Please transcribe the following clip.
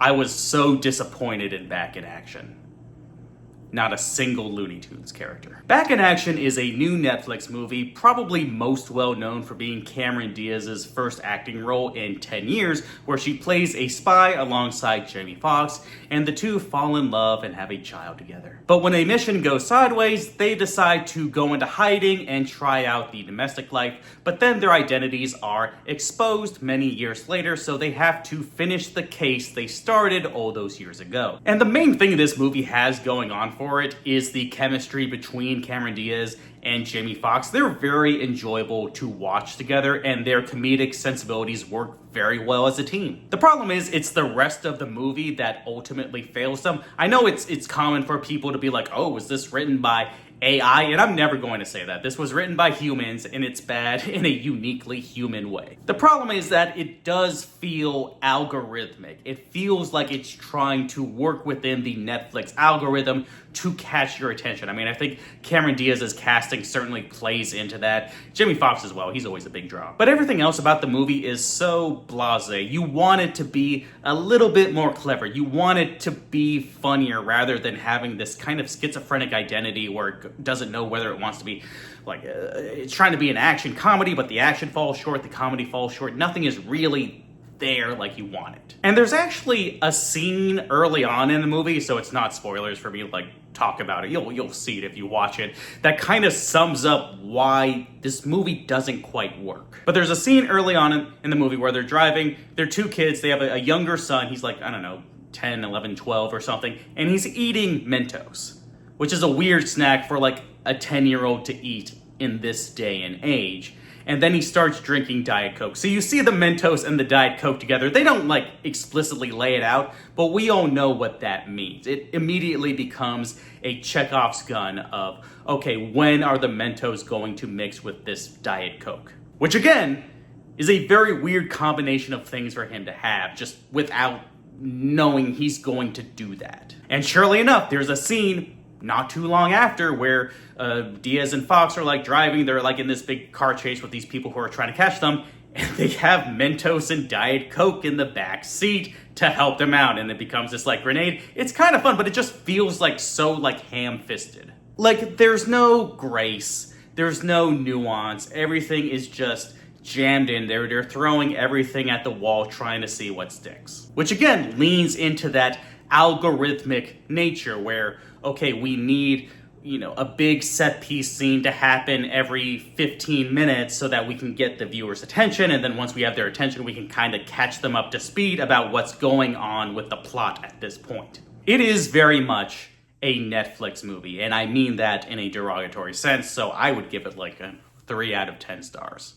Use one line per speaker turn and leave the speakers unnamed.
I was so disappointed in Back in Action. Not a single Looney Tunes character. Back in Action is a new Netflix movie, probably most well known for being Cameron Diaz's first acting role in 10 years, where she plays a spy alongside Jamie Foxx, and the two fall in love and have a child together. But when a mission goes sideways, they decide to go into hiding and try out the domestic life, but then their identities are exposed many years later, so they have to finish the case they started all those years ago. And the main thing this movie has going on for it is the chemistry between Cameron Diaz and Jamie Foxx. They're very enjoyable to watch together, and their comedic sensibilities work very well as a team. The problem is, it's the rest of the movie that ultimately fails them. I know it's common for people to be like, oh, was this written by AI? And I'm never going to say that. This was written by humans, and it's bad in a uniquely human way. The problem is that it does feel algorithmic. It feels like it's trying to work within the Netflix algorithm to catch your attention. I mean, I think Cameron Diaz's casting certainly plays into that. Jamie Foxx as well, he's always a big draw. But everything else about the movie is so blasé. You want it to be a little bit more clever. You want it to be funnier rather than having this kind of schizophrenic identity where it doesn't know whether it wants to be like, it's trying to be an action comedy, but the action falls short, the comedy falls short. Nothing is really there like you want it. And there's actually a scene early on in the movie, so it's not spoilers for me to like talk about it. You'll see it if you watch it. That kind of sums up why this movie doesn't quite work. But there's a scene early on in the movie where they're driving. They're two kids. They have a younger son. He's like, I don't know, 10, 11, 12 or something. And he's eating Mentos, which is a weird snack for like a 10-year-old to eat in this day and age. And then he starts drinking Diet Coke. So you see the Mentos and the Diet Coke together. They don't like explicitly lay it out, but we all know what that means. It immediately becomes a Chekhov's gun of, okay, when are the Mentos going to mix with this Diet Coke? Which again, is a very weird combination of things for him to have, just without knowing he's going to do that. And surely enough, there's a scene not too long after where Diaz and Foxx are like driving. They're like in this big car chase with these people who are trying to catch them, and they have Mentos and Diet Coke in the back seat to help them out, and it becomes this like grenade. It's kind of fun, but it just feels like so like ham-fisted. Like there's no grace, there's no nuance. Everything is just jammed in there. They're throwing everything at the wall trying to see what sticks. Which again leans into that algorithmic nature where, okay, we need, a big set piece scene to happen every 15 minutes so that we can get the viewer's attention. And then once we have their attention, we can kind of catch them up to speed about what's going on with the plot at this point. It is very much a Netflix movie, and I mean that in a derogatory sense. So I would give it like a 3 out of 10 stars.